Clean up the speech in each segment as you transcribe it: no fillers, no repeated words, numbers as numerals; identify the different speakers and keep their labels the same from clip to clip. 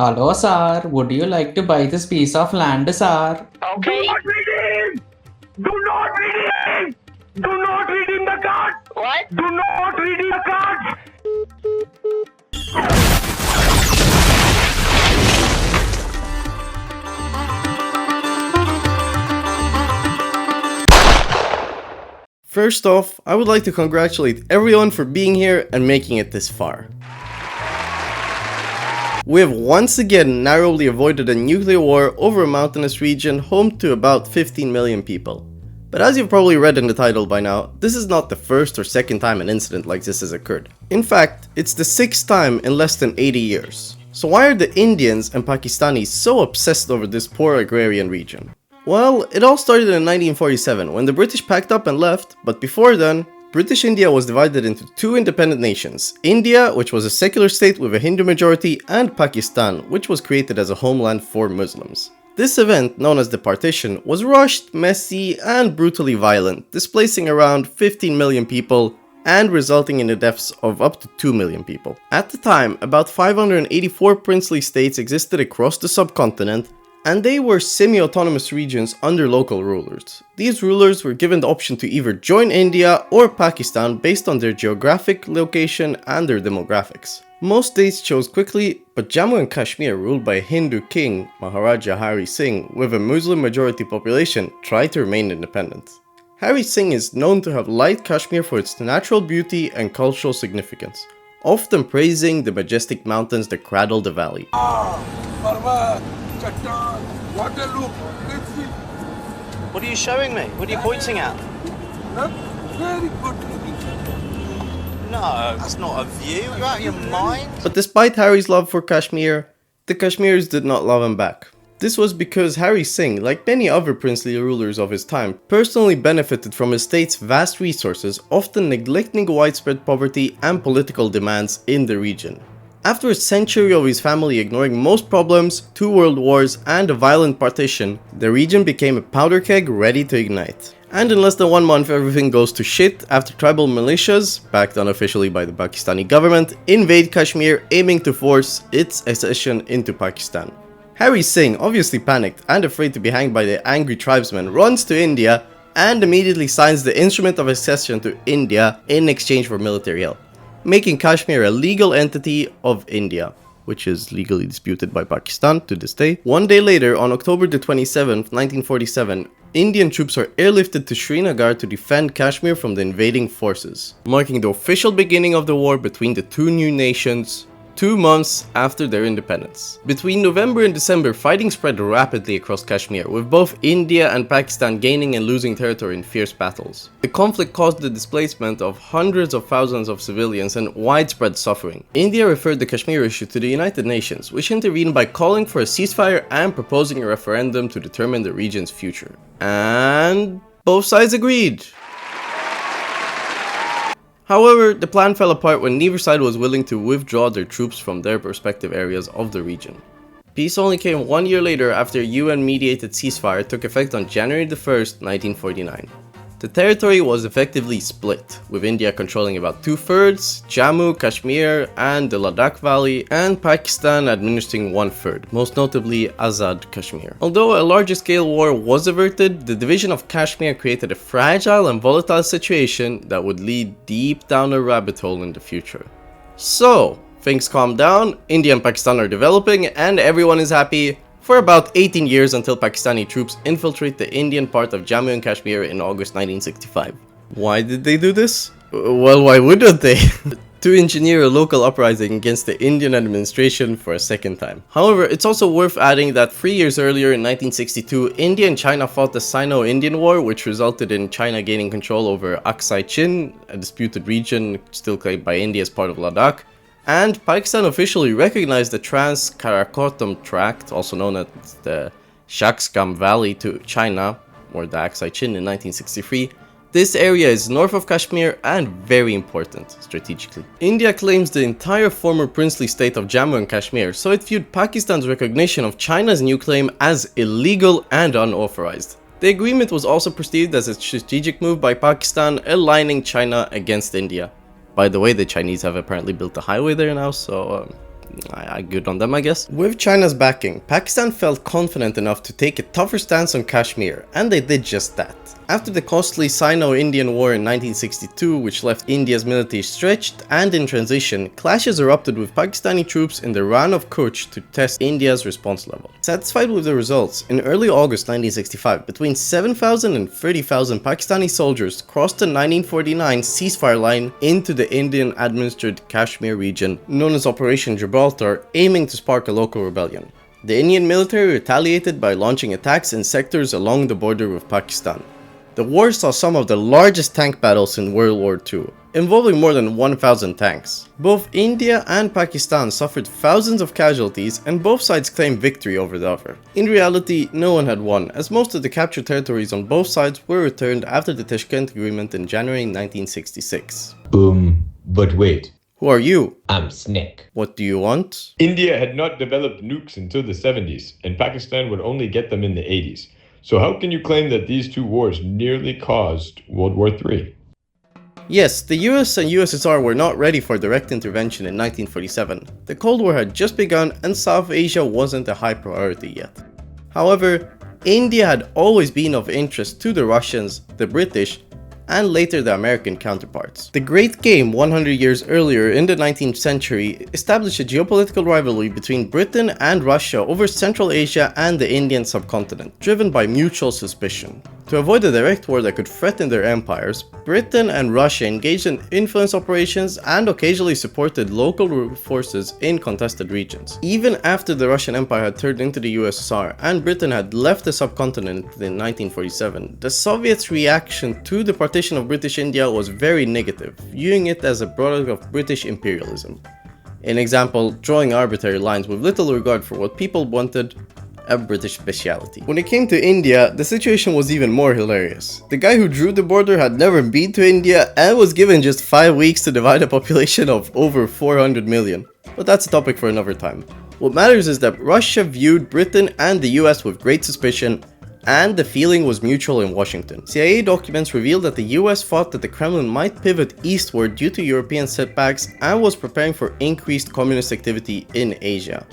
Speaker 1: Hello, sir. Would you like to buy this piece of land, sir?
Speaker 2: Okay.
Speaker 3: Do not redeem! Do not redeem! Do not redeem the card!
Speaker 2: What?
Speaker 3: Do not redeem the card!
Speaker 4: First off, I would like to congratulate everyone for being here and making it this far. We have once again narrowly avoided a nuclear war over a mountainous region home to about 15 million people. But as you've probably read in the title by now, this is not the first or second time an incident like this has occurred. In fact, it's the 6th time in less than 80 years. So why are the Indians and Pakistanis so obsessed over this poor agrarian region? Well, it all started in 1947 when the British packed up and left, but before then, British India was divided into two independent nations, India, which was a secular state with a Hindu majority, and Pakistan, which was created as a homeland for Muslims. This event, known as the partition, was rushed, messy, and brutally violent, displacing around 15 million people and resulting in the deaths of up to 2 million people. At the time, about 584 princely states existed across the subcontinent, and they were semi-autonomous regions under local rulers. These rulers were given the option to either join India or Pakistan based on their geographic location and their demographics. Most states chose quickly, but Jammu and Kashmir, ruled by a Hindu king, Maharaja Hari Singh, with a Muslim majority population, tried to remain independent. Hari Singh is known to have liked Kashmir for its natural beauty and cultural significance, often praising the majestic mountains that cradle the valley.
Speaker 5: What are you showing me? What are you pointing at?
Speaker 3: Very good looking.
Speaker 5: No, that's not a view. You're out of your mind.
Speaker 4: But despite Harry's love for Kashmir, the Kashmiris did not love him back. This was because Hari Singh, like many other princely rulers of his time, personally benefited from his state's vast resources, often neglecting widespread poverty and political demands in the region. After a century of his family ignoring most problems, 2 world wars, and a violent partition, the region became a powder keg ready to ignite. And in less than 1 month, everything goes to shit after tribal militias, backed unofficially by the Pakistani government, invade Kashmir, aiming to force its accession into Pakistan. Hari Singh, obviously panicked and afraid to be hanged by the angry tribesmen, runs to India and immediately signs the instrument of accession to India in exchange for military help, making Kashmir a legal entity of India, which is legally disputed by Pakistan to this day. 1 day later, on October the 27th, 1947, Indian troops are airlifted to Srinagar to defend Kashmir from the invading forces, marking the official beginning of the war between the two new nations 2 months after their independence. Between November and December, fighting spread rapidly across Kashmir, with both India and Pakistan gaining and losing territory in fierce battles. The conflict caused the displacement of hundreds of thousands of civilians and widespread suffering. India referred the Kashmir issue to the United Nations, which intervened by calling for a ceasefire and proposing a referendum to determine the region's future. And both sides agreed. However, the plan fell apart when neither side was willing to withdraw their troops from their respective areas of the region. Peace only came 1 year later after a UN-mediated ceasefire took effect on January 1st, 1949. The territory was effectively split, with India controlling about 2/3, Jammu, Kashmir, and the Ladakh Valley, and Pakistan administering 1/3, most notably Azad Kashmir. Although a larger scale war was averted, the division of Kashmir created a fragile and volatile situation that would lead deep down a rabbit hole in the future. So, things calm down, India and Pakistan are developing, and everyone is happy, for about 18 years until Pakistani troops infiltrate the Indian part of Jammu and Kashmir in August 1965. Why did they do this? Well, why wouldn't they? To engineer a local uprising against the Indian administration for a second time. However, it's also worth adding that 3 years earlier in 1962, India and China fought the Sino-Indian War, which resulted in China gaining control over Aksai Chin, a disputed region still claimed by India as part of Ladakh. And Pakistan officially recognized the Trans-Karakoram Tract, also known as the Shaksgam Valley, to China, or the Aksai Chin, in 1963. This area is north of Kashmir and very important strategically. India claims the entire former princely state of Jammu and Kashmir, so it viewed Pakistan's recognition of China's new claim as illegal and unauthorized. The agreement was also perceived as a strategic move by Pakistan, aligning China against India. By the way, the Chinese have apparently built a highway there now, so Good on them, I guess. With China's backing, Pakistan felt confident enough to take a tougher stance on Kashmir, and they did just that. After the costly Sino-Indian War in 1962, which left India's military stretched and in transition, clashes erupted with Pakistani troops in the Rann of Kutch to test India's response level. Satisfied with the results, in early August 1965, between 7,000 and 30,000 Pakistani soldiers crossed the 1949 ceasefire line into the Indian-administered Kashmir region, known as Operation Gibraltar, aiming to spark a local rebellion. The Indian military retaliated by launching attacks in sectors along the border with Pakistan. The war saw some of the largest tank battles in World War II, involving more than 1,000 tanks. Both India and Pakistan suffered thousands of casualties, and both sides claimed victory over the other. In reality, no one had won, as most of the captured territories on both sides were returned after the Tashkent Agreement in January 1966.
Speaker 2: But wait.
Speaker 4: Who are you?
Speaker 2: I'm Snick.
Speaker 4: What do you want?
Speaker 6: India had not developed nukes until the 70s, and Pakistan would only get them in the 80s. So how can you claim that these two wars nearly caused World War III?
Speaker 4: Yes, the US and USSR were not ready for direct intervention in 1947. The Cold War had just begun and South Asia wasn't a high priority yet. However, India had always been of interest to the Russians, the British, and later the American counterparts. The Great Game 100 years earlier in the 19th century established a geopolitical rivalry between Britain and Russia over Central Asia and the Indian subcontinent, driven by mutual suspicion. To avoid a direct war that could threaten their empires, Britain and Russia engaged in influence operations and occasionally supported local forces in contested regions. Even after the Russian Empire had turned into the USSR and Britain had left the subcontinent in 1947, the Soviets' reaction to the partition of British India was very negative, viewing it as a product of British imperialism. An example, drawing arbitrary lines with little regard for what people wanted, a British speciality. When it came to India, the situation was even more hilarious. The guy who drew the border had never been to India and was given just 5 weeks to divide a population of over 400 million. But that's a topic for another time. What matters is that Russia viewed Britain and the US with great suspicion, and the feeling was mutual in Washington. CIA documents revealed that the US thought that the Kremlin might pivot eastward due to European setbacks and was preparing for increased communist activity in Asia.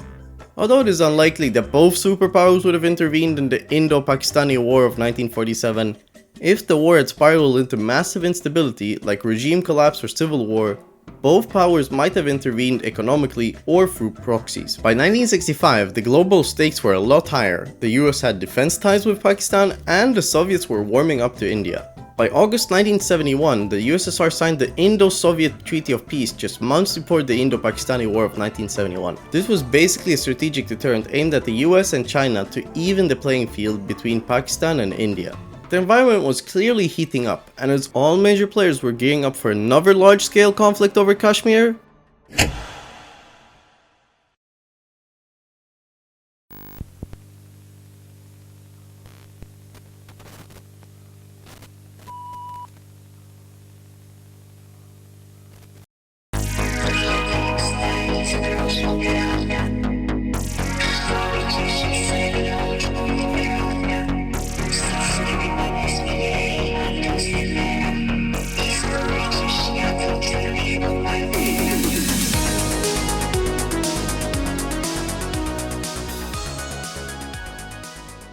Speaker 4: Although it is unlikely that both superpowers would have intervened in the Indo-Pakistani War of 1947, if the war had spiraled into massive instability like regime collapse or civil war, both powers might have intervened economically or through proxies. By 1965, the global stakes were a lot higher. The US had defense ties with Pakistan and the Soviets were warming up to India. By August 1971, the USSR signed the Indo-Soviet Treaty of Peace just months before the Indo-Pakistani War of 1971. This was basically a strategic deterrent aimed at the US and China to even the playing field between Pakistan and India. The environment was clearly heating up, and as all major players were gearing up for another large-scale conflict over Kashmir,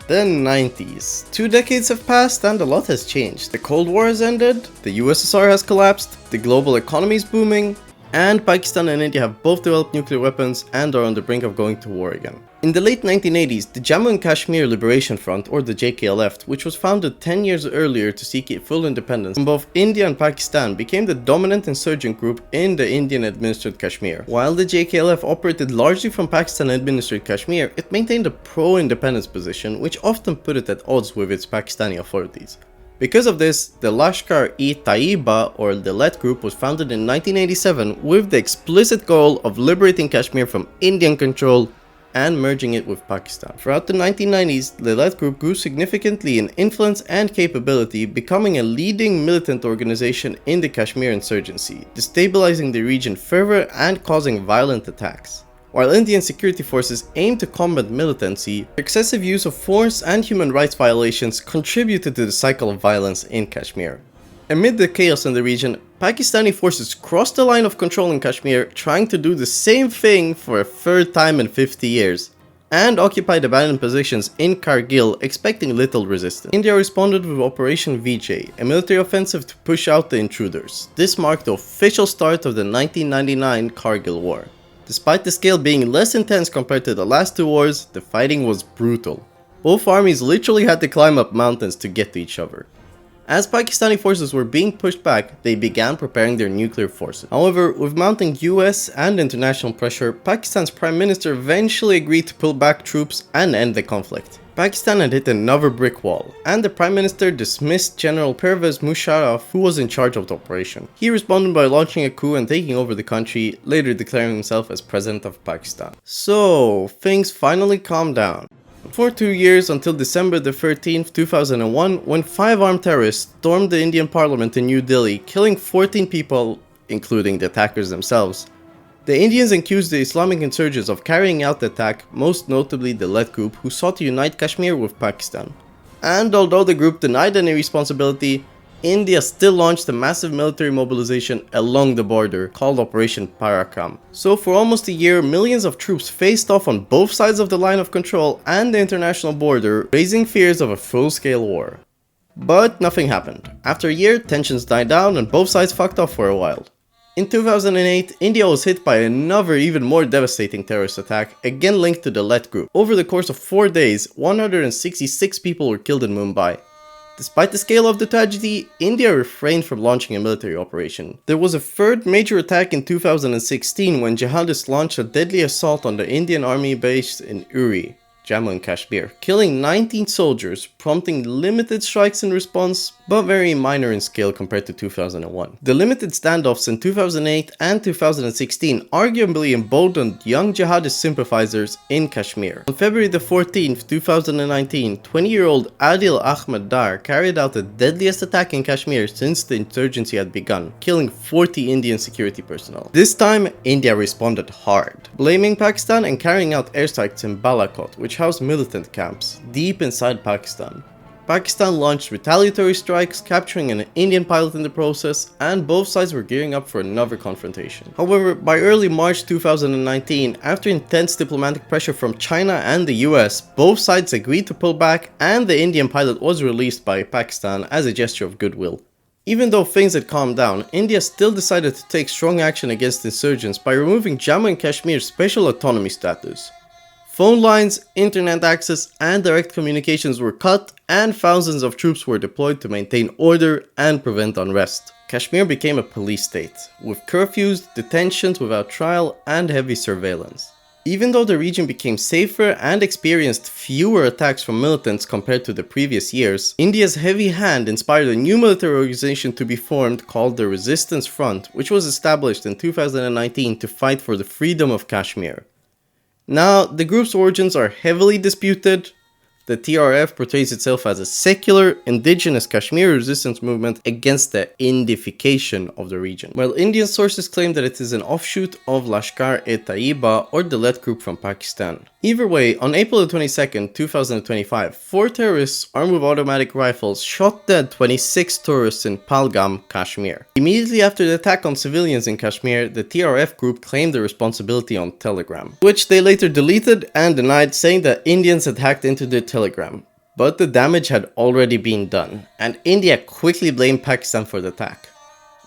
Speaker 4: the 90s. 2 decades have passed and a lot has changed. The Cold War has ended, the USSR has collapsed, the global economy is booming, and Pakistan and India have both developed nuclear weapons and are on the brink of going to war again. In the late 1980s, the Jammu and Kashmir Liberation Front, or the JKLF, which was founded 10 years earlier to seek full independence from both India and Pakistan, became the dominant insurgent group in the Indian-administered Kashmir. While the JKLF operated largely from Pakistan-administered Kashmir, it maintained a pro-independence position, which often put it at odds with its Pakistani authorities. Because of this, the Lashkar-e-Taiba, or the LET group, was founded in 1987 with the explicit goal of liberating Kashmir from Indian control and merging it with Pakistan. Throughout the 1990s, the LET group grew significantly in influence and capability, becoming a leading militant organization in the Kashmir insurgency, destabilizing the region further and causing violent attacks. While Indian security forces aimed to combat militancy, excessive use of force and human rights violations contributed to the cycle of violence in Kashmir. Amid the chaos in the region, Pakistani forces crossed the line of control in Kashmir, trying to do the same thing for a third time in 50 years, and occupied abandoned positions in Kargil, expecting little resistance. India responded with Operation Vijay, a military offensive to push out the intruders. This marked the official start of the 1999 Kargil War. Despite the scale being less intense compared to the last two wars, the fighting was brutal. Both armies literally had to climb up mountains to get to each other. As Pakistani forces were being pushed back, they began preparing their nuclear forces. However, with mounting US and international pressure, Pakistan's Prime Minister eventually agreed to pull back troops and end the conflict. Pakistan had hit another brick wall, and the Prime Minister dismissed General Pervez Musharraf, who was in charge of the operation. He responded by launching a coup and taking over the country, later declaring himself as President of Pakistan. So, things finally calmed down. For 2 years until December the 13th, 2001, when 5 armed terrorists stormed the Indian Parliament in New Delhi, killing 14 people, including the attackers themselves. The Indians accused the Islamic insurgents of carrying out the attack, most notably the Let group, who sought to unite Kashmir with Pakistan. And although the group denied any responsibility, India still launched a massive military mobilization along the border called Operation Parakram. So for almost a year, millions of troops faced off on both sides of the line of control and the international border, raising fears of a full-scale war. But nothing happened. After a year, tensions died down and both sides fucked off for a while. In 2008, India was hit by another even more devastating terrorist attack, again linked to the Let group. Over the course of 4 days, 166 people were killed in Mumbai. Despite the scale of the tragedy, India refrained from launching a military operation. There was a third major attack in 2016 when jihadists launched a deadly assault on the Indian army base in Uri, Jammu and Kashmir, killing 19 soldiers, prompting limited strikes in response, but very minor in scale compared to 2001. The limited standoffs in 2008 and 2016 arguably emboldened young jihadist sympathizers in Kashmir. On February the 14th, 2019, 20-year-old Adil Ahmed Dar carried out the deadliest attack in Kashmir since the insurgency had begun, killing 40 Indian security personnel. This time, India responded hard, blaming Pakistan and carrying out airstrikes in Balakot, which housed militant camps deep inside Pakistan. Pakistan launched retaliatory strikes, capturing an Indian pilot in the process, and both sides were gearing up for another confrontation. However, by early March 2019, after intense diplomatic pressure from China and the US, both sides agreed to pull back and the Indian pilot was released by Pakistan as a gesture of goodwill. Even though things had calmed down, India still decided to take strong action against insurgents by removing Jammu and Kashmir's special autonomy status. Phone lines, internet access, and direct communications were cut, and thousands of troops were deployed to maintain order and prevent unrest. Kashmir became a police state, with curfews, detentions without trial, and heavy surveillance. Even though the region became safer and experienced fewer attacks from militants compared to the previous years, India's heavy hand inspired a new military organization to be formed called the Resistance Front, which was established in 2019 to fight for the freedom of Kashmir. Now, the group's origins are heavily disputed. The TRF portrays itself as a secular, indigenous Kashmiri resistance movement against the Indification of the region, while Indian sources claim that it is an offshoot of Lashkar-e-Taiba or the Let group from Pakistan. Either way, on April 22nd, 2025, 4 terrorists armed with automatic rifles shot dead 26 tourists in Pahalgam, Kashmir. Immediately after the attack on civilians in Kashmir, the TRF group claimed the responsibility on Telegram, which they later deleted and denied, saying that Indians had hacked into their Telegram. But the damage had already been done, and India quickly blamed Pakistan for the attack.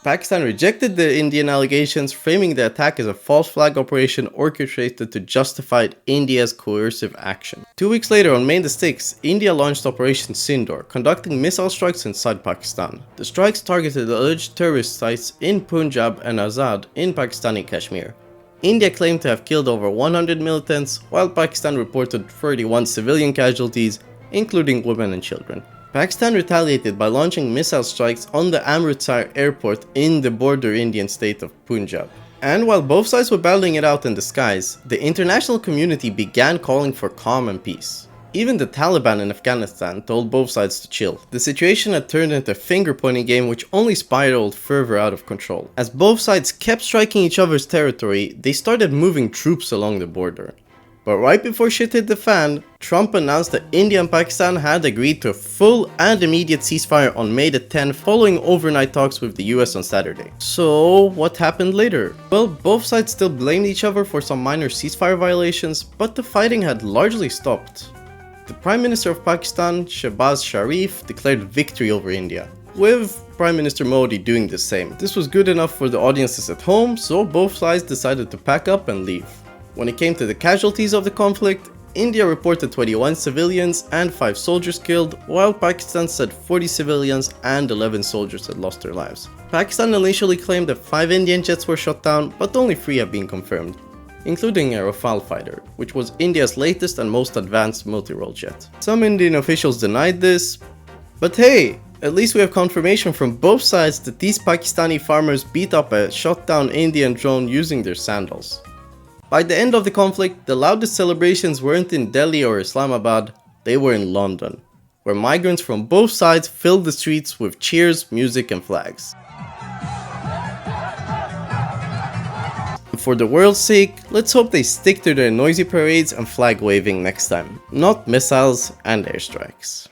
Speaker 4: Pakistan rejected the Indian allegations, framing the attack as a false flag operation orchestrated to justify India's coercive action. 2 weeks later, on May 6th, India launched Operation Sindoor, conducting missile strikes inside Pakistan. The strikes targeted alleged terrorist sites in Punjab and Azad in Pakistani Kashmir. India claimed to have killed over 100 militants, while Pakistan reported 31 civilian casualties, including women and children. Pakistan retaliated by launching missile strikes on the Amritsar airport in the border Indian state of Punjab. And while both sides were battling it out in the skies, the international community began calling for calm and peace. Even the Taliban in Afghanistan told both sides to chill. The situation had turned into a finger-pointing game which only spiraled further out of control. As both sides kept striking each other's territory, they started moving troops along the border. But right before shit hit the fan, Trump announced that India and Pakistan had agreed to a full and immediate ceasefire on May the 10th following overnight talks with the US on Saturday. So what happened later? Well, both sides still blamed each other for some minor ceasefire violations, but the fighting had largely stopped. The Prime Minister of Pakistan, Shehbaz Sharif, declared victory over India, with Prime Minister Modi doing the same. This was good enough for the audiences at home, so both sides decided to pack up and leave. When it came to the casualties of the conflict, India reported 21 civilians and 5 soldiers killed, while Pakistan said 40 civilians and 11 soldiers had lost their lives. Pakistan initially claimed that 5 Indian jets were shot down, but only 3 have been confirmed, including a Rafale fighter, which was India's latest and most advanced multi-role jet. Some Indian officials denied this, but hey, at least we have confirmation from both sides that these Pakistani farmers beat up a shot down Indian drone using their sandals. By the end of the conflict, the loudest celebrations weren't in Delhi or Islamabad, they were in London, where migrants from both sides filled the streets with cheers, music and flags. For the world's sake, let's hope they stick to their noisy parades and flag waving next time, not missiles and airstrikes.